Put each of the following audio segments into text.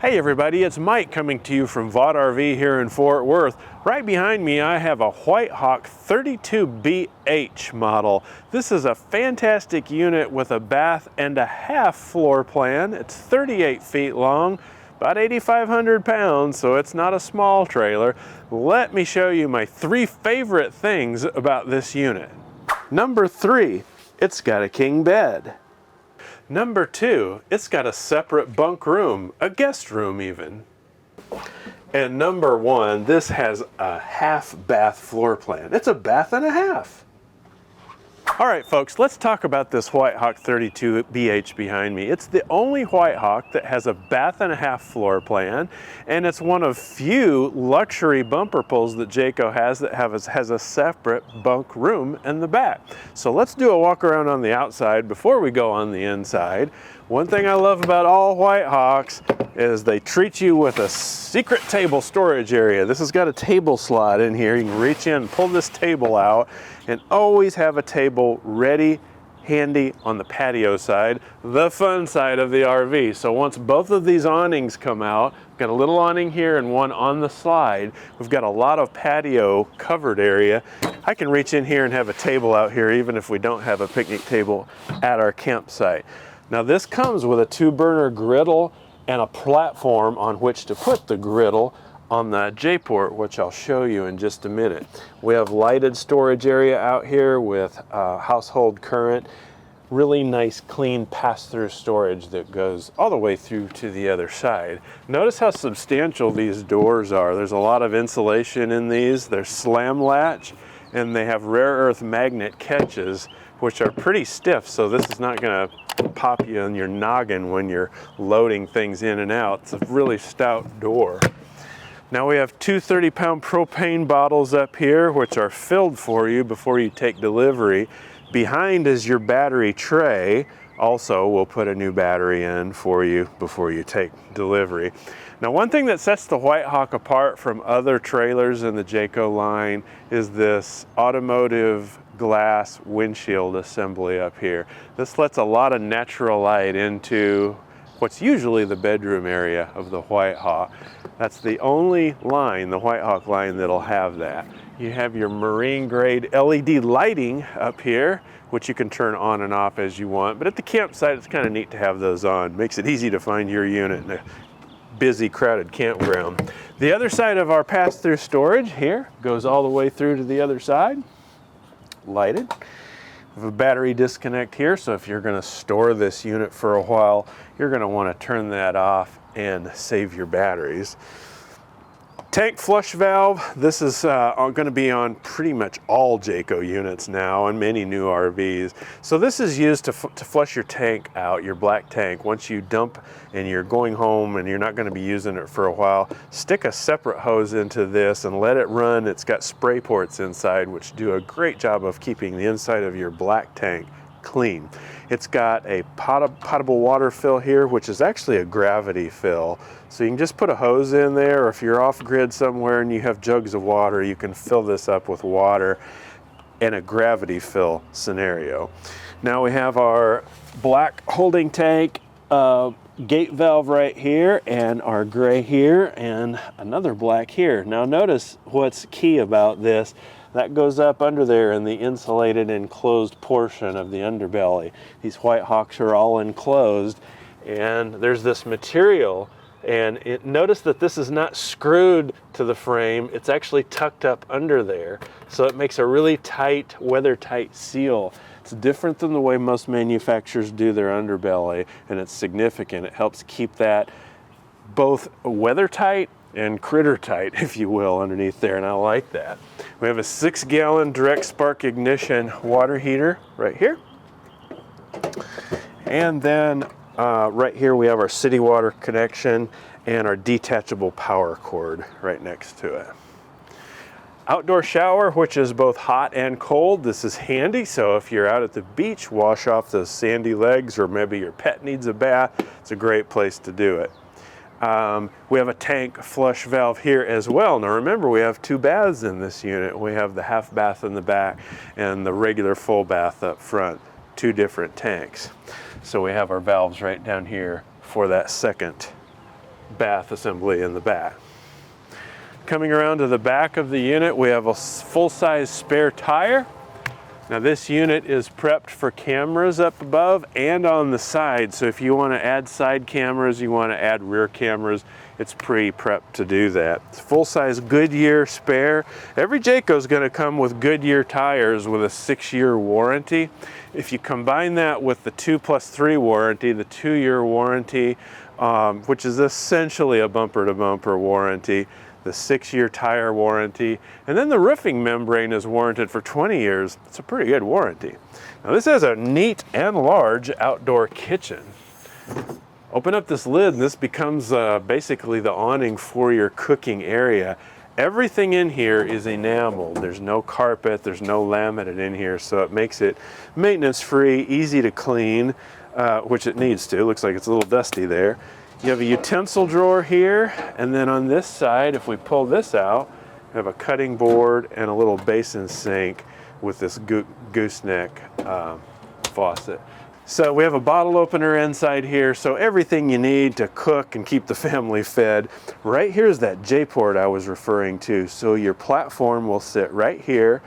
Hey everybody, it's Mike coming to you from Vaught RV here in Fort Worth. Right behind me I have a White Hawk 32BH model. This is a fantastic unit with a bath and a half floor plan. It's 38 feet long, about 8,500 pounds, so it's not a small trailer. Let me show you my 3 favorite things about this unit. Number 3, it's got a king bed. Number 2, it's got a separate bunk room, a guest room even. And number 1, this has a half bath floor plan. It's a bath and a half. All right, folks, let's talk about this White Hawk 32BH behind me. It's the only White Hawk that has a bath and a half floor plan, and it's one of few luxury bumper pulls that Jayco has that has a separate bunk room in the back. So let's do a walk around on the outside before we go on the inside. One thing I love about all White Hawks is they treat you with a secret table storage area. This has got a table slot in here. You can reach in, pull this table out, and always have a table ready, handy on the patio side, the fun side of the RV. So once both of these awnings come out, we've got a little awning here and one on the slide. We've got a lot of patio covered area. I can reach in here and have a table out here even if we don't have a picnic table at our campsite. Now this comes with a 2-burner griddle and a platform on which to put the griddle on the J-port, which I'll show you in just a minute. We have lighted storage area out here with household current, really nice clean pass-through storage that goes all the way through to the other side. Notice how substantial these doors are. There's a lot of insulation in these. They're slam latch and they have rare earth magnet catches which are pretty stiff, so this is not going to pop you in your noggin when you're loading things in and out. It's a really stout door. Now we have 2 30-pound propane bottles up here which are filled for you before you take delivery. Behind is your battery tray. Also, we'll put a new battery in for you before you take delivery. Now one thing that sets the White Hawk apart from other trailers in the Jayco line is this automotive glass windshield assembly up here. This lets a lot of natural light into what's usually the bedroom area of the White Hawk. That's the only line, the White Hawk line, that'll have that. You have your marine grade LED lighting up here, which you can turn on and off as you want. But at the campsite, it's kind of neat to have those on. Makes it easy to find your unit in a busy, crowded campground. The other side of our pass-through storage here goes all the way through to the other side, lighted. We have a battery disconnect here, so if you're going to store this unit for a while, you're going to want to turn that off and save your batteries. Tank flush valve. This is going to be on pretty much all Jayco units now and many new RVs. So this is used to flush your tank out, your black tank. Once you dump and you're going home and you're not going to be using it for a while, stick a separate hose into this and let it run. It's got spray ports inside which do a great job of keeping the inside of your black tank clean. It's got a potable water fill here, which is actually a gravity fill. So you can just put a hose in there, or if you're off grid somewhere and you have jugs of water, you can fill this up with water in a gravity fill scenario. Now we have our black holding tank gate valve right here, and our gray here, and another black here. Now notice what's key about this. That goes up under there in the insulated enclosed portion of the underbelly. These White Hawks are all enclosed, and there's this material, and notice that this is not screwed to the frame. It's actually tucked up under there, so it makes a really tight, weather-tight seal. It's different than the way most manufacturers do their underbelly, and it's significant. It helps keep that both weather-tight and critter tight, if you will, underneath there, and I like that. We have a 6-gallon direct spark ignition water heater right here. And then right here we have our city water connection and our detachable power cord right next to it. Outdoor shower, which is both hot and cold. This is handy, so if you're out at the beach, wash off those sandy legs, or maybe your pet needs a bath, it's a great place to do it. We have a tank flush valve here as well. Now remember, we have 2 baths in this unit. We have the half bath in the back and the regular full bath up front, 2 different tanks. So we have our valves right down here for that second bath assembly in the back. Coming around to the back of the unit, we have a full-size spare tire. Now this unit is prepped for cameras up above and on the side, so if you want to add side cameras, you want to add rear cameras, it's pre-prepped to do that. It's full-size Goodyear spare. Every Jayco is going to come with Goodyear tires with a 6-year warranty. If you combine that with the 2+3 warranty, the 2-year warranty, which is essentially a bumper-to-bumper warranty, the 6-year tire warranty, and then the roofing membrane is warranted for 20 years. It's a pretty good warranty. Now this has a neat and large outdoor kitchen. Open up this lid and this becomes basically the awning for your cooking area. Everything in here is enameled. There's no carpet, there's no laminate in here, so it makes it maintenance free, easy to clean, which it needs to. Looks like it's a little dusty there. You have a utensil drawer here, and then on this side, if we pull this out, we have a cutting board and a little basin sink with this gooseneck faucet. So we have a bottle opener inside here, so everything you need to cook and keep the family fed. Right here is that J-port I was referring to. So your platform will sit right here,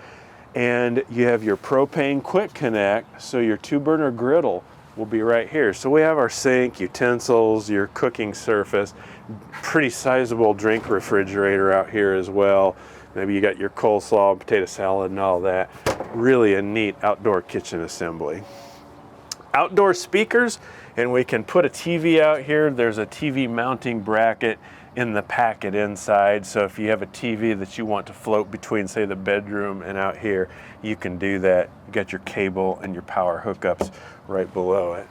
and you have your propane quick connect, so your 2-burner griddle will be right here. So we have our sink, utensils, your cooking surface, pretty sizable drink refrigerator out here as well. Maybe you got your coleslaw, potato salad and all that. Really a neat outdoor kitchen assembly. Outdoor speakers, and we can put a TV out here. There's a TV mounting bracket in the packet inside, so if you have a TV that you want to float between, say, the bedroom and out here, you can do that. You got your cable and your power hookups right below it.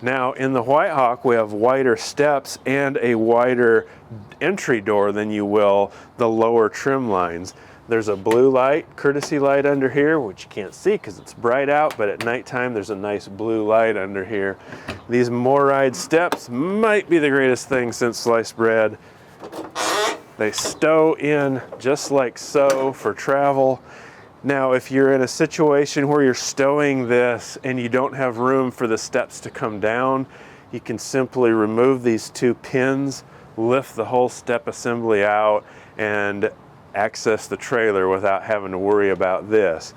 Now in the White Hawk, we have wider steps and a wider entry door than you will the lower trim lines. There's a blue light, courtesy light under here, which you can't see because it's bright out, but at nighttime there's a nice blue light under here. These Moride steps might be the greatest thing since sliced bread. They stow in just like so for travel. Now, if you're in a situation where you're stowing this and you don't have room for the steps to come down, you can simply remove these 2 pins, lift the whole step assembly out, and access the trailer without having to worry about this.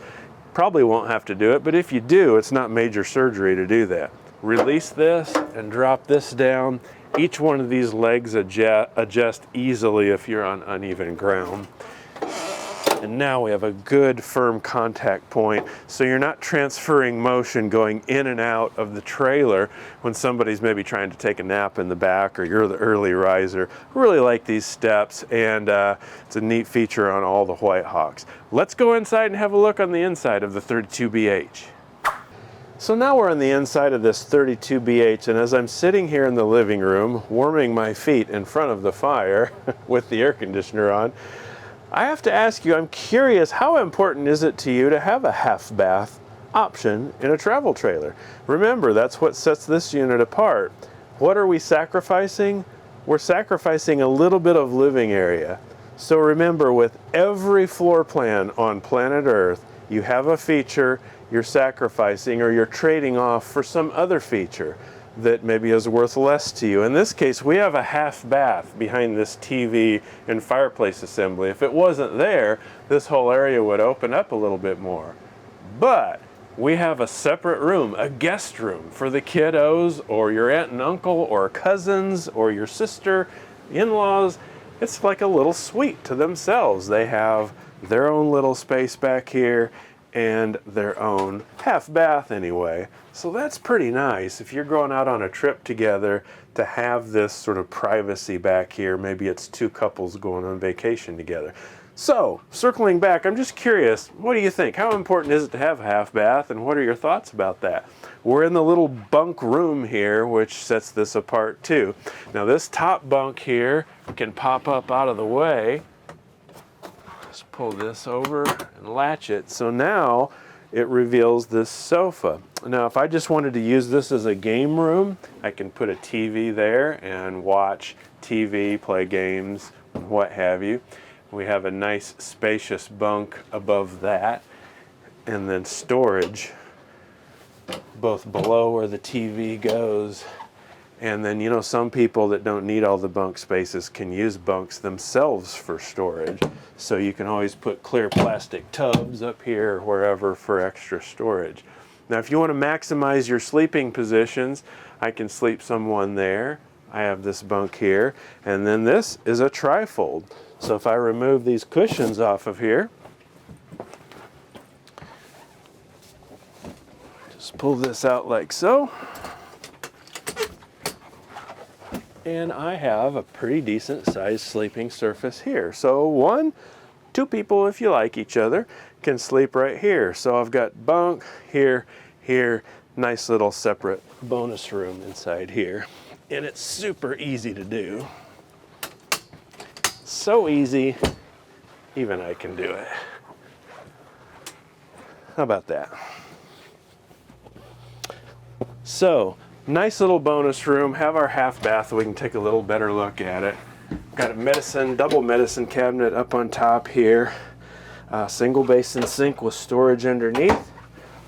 Probably won't have to do it, but if you do, it's not major surgery to do that. Release this and drop this down. Each one of these legs adjust easily if you're on uneven ground. And now we have a good firm contact point, so you're not transferring motion going in and out of the trailer when somebody's maybe trying to take a nap in the back or you're the early riser. I really like these steps, and it's a neat feature on all the White Hawks. Let's go inside and have a look on the inside of the 32BH. So now we're on the inside of this 32BH, and as I'm sitting here in the living room warming my feet in front of the fire with the air conditioner on, I have to ask you, I'm curious, how important is it to you to have a half bath option in a travel trailer? Remember, that's what sets this unit apart. What are we sacrificing? We're sacrificing a little bit of living area. So remember, with every floor plan on planet Earth, you have a feature you're sacrificing or you're trading off for some other feature that maybe is worth less to you. In this case, we have a half bath behind this TV and fireplace assembly. If it wasn't there, this whole area would open up a little bit more. But we have a separate room, a guest room for the kiddos or your aunt and uncle or cousins or your sister, in-laws. It's like a little suite to themselves. They have their own little space back here and their own half bath anyway. So that's pretty nice if you're going out on a trip together to have this sort of privacy back here. Maybe it's 2 couples going on vacation together. So circling back, I'm just curious, what do you think? How important is it to have a half bath, and what are your thoughts about that? We're in the little bunk room here, which sets this apart too. Now this top bunk here can pop up out of the way. Just pull this over and latch it. So now it reveals this sofa. Now if I just wanted to use this as a game room, I can put a TV there and watch TV, play games, what have you. We have a nice spacious bunk above that, and then storage both below where the TV goes And then, you know, some people that don't need all the bunk spaces can use bunks themselves for storage. So you can always put clear plastic tubs up here or wherever for extra storage. Now, if you want to maximize your sleeping positions, I can sleep someone there. I have this bunk here, and then this is a trifold. So if I remove these cushions off of here, just pull this out like so, and I have a pretty decent sized sleeping surface here. So 1, 2 people, if you like each other, can sleep right here. So I've got bunk here, here, nice little separate bonus room inside here. And it's super easy to do. So easy, even I can do it. How about that? So, nice little bonus room. Have our half bath so we can take a little better look at it. Got a double medicine cabinet up on top here. Single basin sink with storage underneath.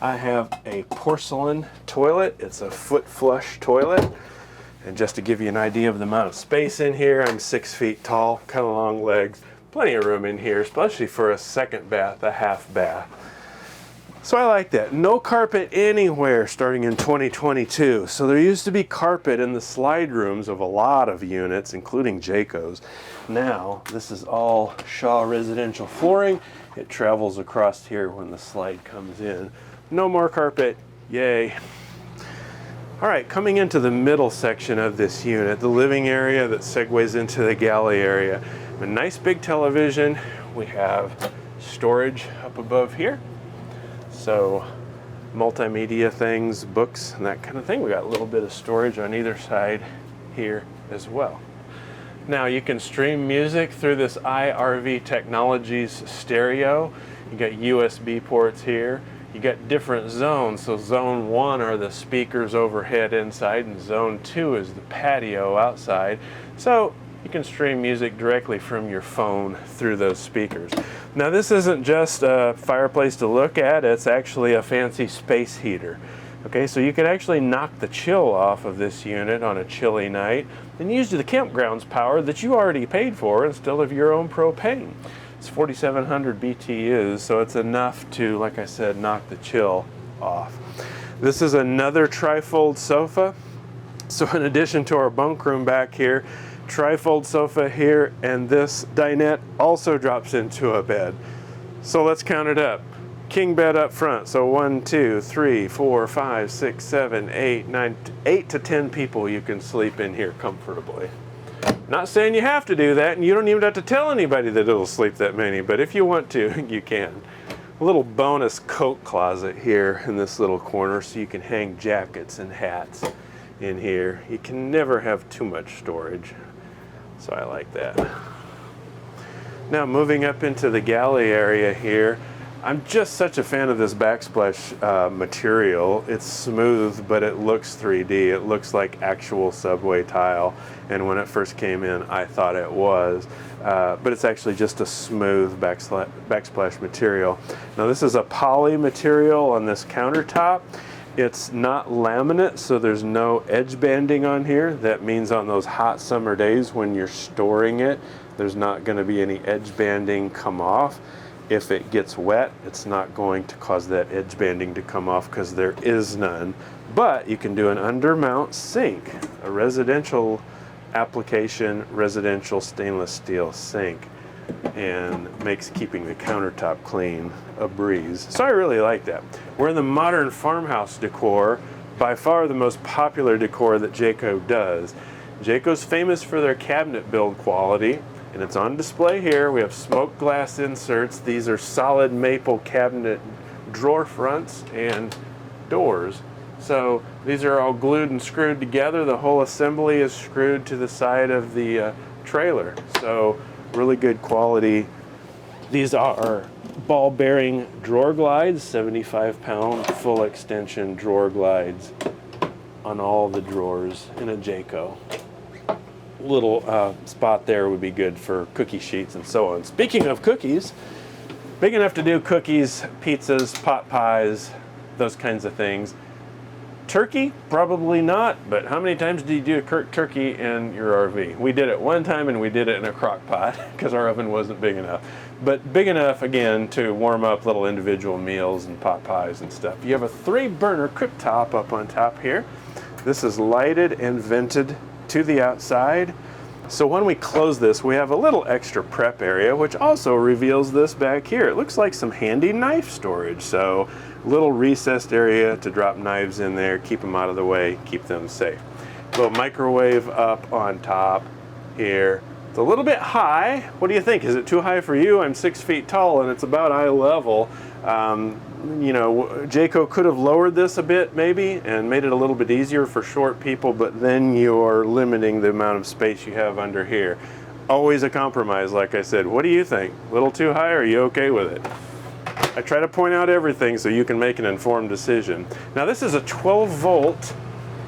I have a porcelain toilet. It's a foot flush toilet. And just to give you an idea of the amount of space in here, I'm 6 feet tall, kind of long legs, plenty of room in here, especially for a second bath, a half bath. So I like that. No carpet anywhere starting in 2022. So there used to be carpet in the slide rooms of a lot of units, including Jayco's. Now, this is all Shaw residential flooring. It travels across here when the slide comes in. No more carpet, yay. All right, coming into the middle section of this unit, the living area that segues into the galley area. A nice big television. We have storage up above here. So multimedia things, books, and that kind of thing. We got a little bit of storage on either side here as well. Now you can stream music through this IRV Technologies stereo. You got USB ports here. You got different zones. So zone 1 are the speakers overhead inside, and zone 2 is the patio outside. So you can stream music directly from your phone through those speakers. Now this isn't just a fireplace to look at, it's actually a fancy space heater. Okay, so you can actually knock the chill off of this unit on a chilly night and use the campground's power that you already paid for instead of your own propane. It's 4,700 BTUs, so it's enough to, like I said, knock the chill off. This is another trifold sofa. So in addition to our bunk room back here, trifold sofa here, and this dinette also drops into a bed. So let's count it up. King bed up front, so 1, 2, 3, 4, 5, 6, 7, 8, 9, 8 to 10 people you can sleep in here comfortably. Not saying you have to do that, and you don't even have to tell anybody that it'll sleep that many, but if you want to, you can. A little bonus coat closet here in this little corner so you can hang jackets and hats in here. You can never have too much storage, so I like that. Now moving up into the galley area here, I'm just such a fan of this backsplash material. It's smooth, but it looks 3D. It looks like actual subway tile. And when it first came in, I thought it was. But it's actually just a smooth backsplash material. Now this is a poly material on this countertop. It's not laminate, so there's no edge banding on here. That means on those hot summer days when you're storing it, there's not going to be any edge banding come off. If it gets wet, it's not going to cause that edge banding to come off because there is none. But you can do an undermount sink, a residential application, residential stainless steel sink, and makes keeping the countertop clean a breeze. So I really like that. We're in the modern farmhouse decor, by far the most popular decor that Jayco does. Jayco's famous for their cabinet build quality, and it's on display here. We have smoked glass inserts. These are solid maple cabinet drawer fronts and doors. So these are all glued and screwed together. The whole assembly is screwed to the side of the trailer. So really good quality. These are ball bearing drawer glides, 75-pound full extension drawer glides on all the drawers in a Jayco. Little spot there would be good for cookie sheets and so on. Speaking of cookies, big enough to do cookies, pizzas, pot pies, those kinds of things. Turkey? Probably not, but how many times do you do a turkey in your RV? We did it one time, and we did it in a crock pot because our oven wasn't big enough. But big enough, again, to warm up little individual meals and pot pies and stuff. You have a 3-burner cooktop up on top here. This is lighted and vented to the outside. So when we close this, we have a little extra prep area, which also reveals this back here. It looks like some handy knife storage. So little recessed area to drop knives in there, keep them out of the way, keep them safe. Little microwave up on top here. It's a little bit high. What do you think? Is it too high for you? I'm 6 feet tall and it's about eye level. You know, Jayco could have lowered this a bit maybe and made it a little bit easier for short people, but then you're limiting the amount of space you have under here. Always a compromise, like I said. What do you think? A little too high, or are you okay with it? I try to point out everything so you can make an informed decision. Now this is a 12-volt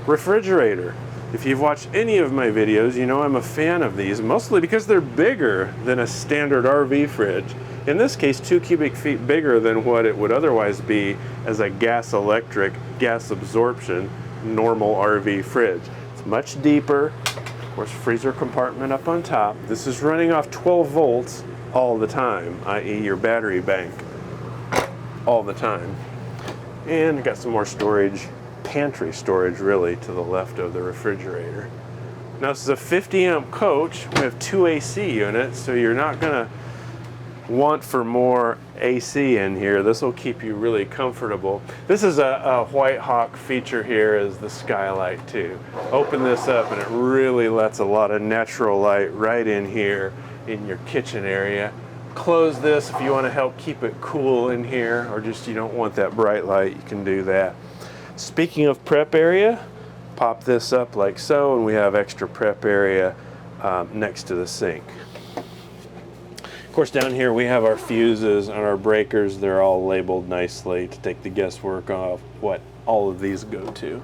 refrigerator. If you've watched any of my videos, you know I'm a fan of these, mostly because they're bigger than a standard RV fridge. In this case, 2 cubic feet bigger than what it would otherwise be as a gas electric, gas absorption, normal RV fridge. It's much deeper. Of course, freezer compartment up on top. This is running off 12 volts all the time, i.e. your battery bank all the time. And I got some more storage, pantry storage really, to the left of the refrigerator. Now this is a 50 amp coach. We have 2 AC units, so you're not gonna want for more AC in here. This will keep you really comfortable. This is a White Hawk feature here, is the skylight too. Open this up and it really lets a lot of natural light right in here in your kitchen area. Close this if you want to help keep it cool in here, or just you don't want that bright light, you can do that. Speaking of prep area, pop this up like so, and we have extra prep area next to the sink. Of course, down here we have our fuses and our breakers. They're all labeled nicely to take the guesswork off what all of these go to.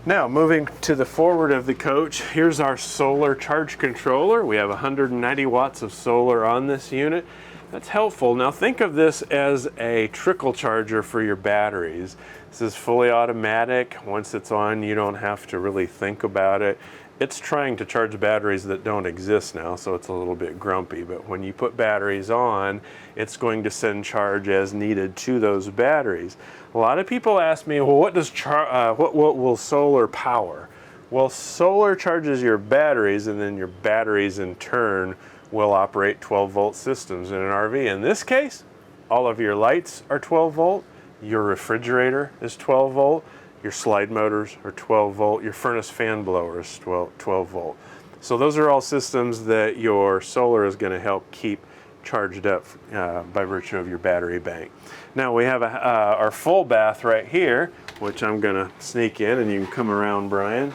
Now, moving to the forward of the coach, here's our solar charge controller. We have 190 watts of solar on this unit. That's helpful. Now think of this as a trickle charger for your batteries. This is fully automatic. Once it's on, you don't have to really think about it. It's trying to charge batteries that don't exist now, so it's a little bit grumpy, but when you put batteries on, it's going to send charge as needed to those batteries. A lot of people ask me, well, what will solar power? Well, solar charges your batteries, and then your batteries in turn will operate 12-volt systems in an RV. In this case, all of your lights are 12-volt, your refrigerator is 12-volt, your slide motors are 12-volt, your furnace fan blower is 12-volt. So those are all systems that your solar is going to help keep charged up by virtue of your battery bank. Now we have our full bath right here, which I'm going to sneak in, and you can come around, Brian.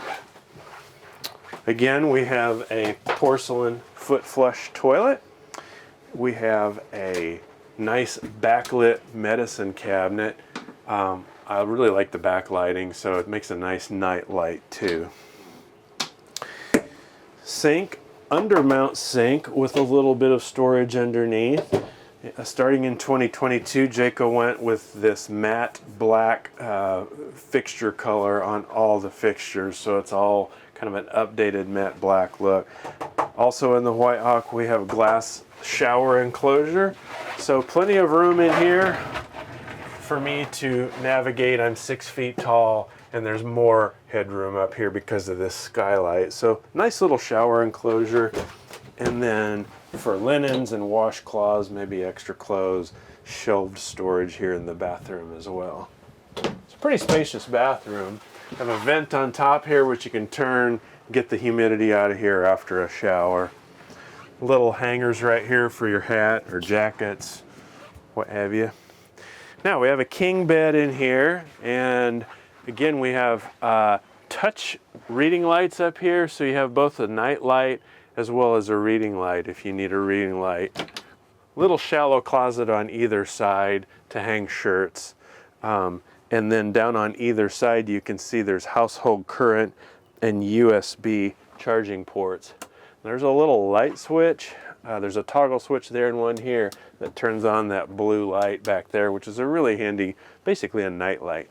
Again, we have a porcelain foot flush toilet. We have a nice backlit medicine cabinet. I really like the backlighting, so it makes a nice night light too. Sink, undermount sink with a little bit of storage underneath. Starting in 2022, Jayco went with this matte black fixture color on all the fixtures, so it's all kind of an updated matte black look. Also in the White Hawk, we have glass shower enclosure, so plenty of room in here for me to navigate. I'm 6 feet tall, and there's more headroom up here because of this skylight. So nice little shower enclosure, and then for linens and washcloths, maybe extra clothes, shelved storage here in the bathroom as well. It's a pretty spacious bathroom. Have a vent on top here which you can turn, get the humidity out of here after a shower. Little hangers right here for your hat or jackets, what have you. Now we have a king bed in here, and again we have touch reading lights up here, so you have both a night light as well as a reading light if you need a reading light. Little shallow closet on either side to hang shirts. And then down on either side you can see there's household current and USB charging ports. There's a little light switch There's a toggle switch there and one here that turns on that blue light back there, which is a really handy, basically a night light.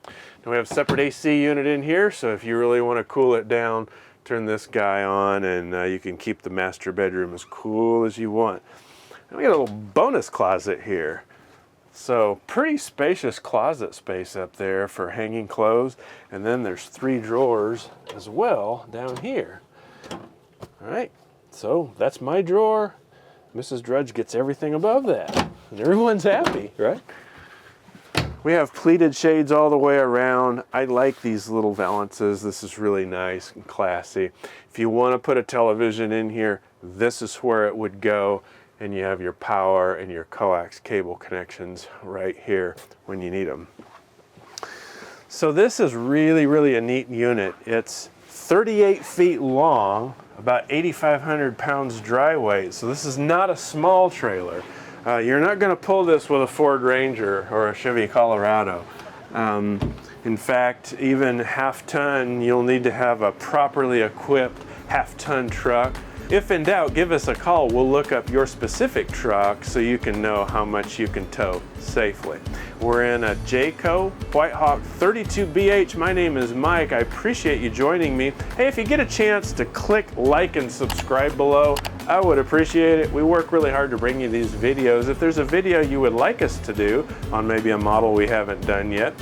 Now we have a separate AC unit in here, so if you really want to cool it down, turn this guy on and you can keep the master bedroom as cool as you want. And we got a little bonus closet here. So pretty spacious closet space up there for hanging clothes. And then there's 3 drawers as well down here. All right, so that's my drawer. Mrs. Drudge gets everything above that. And everyone's happy, right? We have pleated shades all the way around. I like these little valances. This is really nice and classy. If you want to put a television in here, this is where it would go. And you have your power and your coax cable connections right here when you need them. So this is really a neat unit. It's 38 feet long, about 8,500 pounds dry weight. So this is not a small trailer. You're not going to pull this with a Ford Ranger or a Chevy Colorado. In fact, even half-ton, you'll need to have a properly equipped half-ton truck. If in doubt, give us a call. We'll look up your specific truck so you can know how much you can tow safely. We're in a Jayco White Hawk 32BH. My name is Mike. I appreciate you joining me. Hey, if you get a chance to click like and subscribe below, I would appreciate it. We work really hard to bring you these videos. If there's a video you would like us to do on maybe a model we haven't done yet,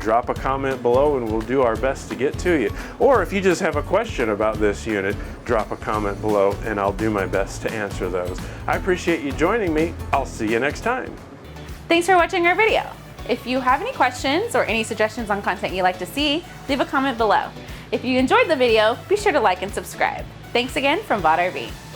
drop a comment below and we'll do our best to get to you. Or if you just have a question about this unit, drop a comment below and I'll do my best to answer those. I appreciate you joining me. I'll see you next time. Thanks for watching our video. If you have any questions or any suggestions on content you'd like to see, leave a comment below. If you enjoyed the video, be sure to like and subscribe. Thanks again from VOD RV.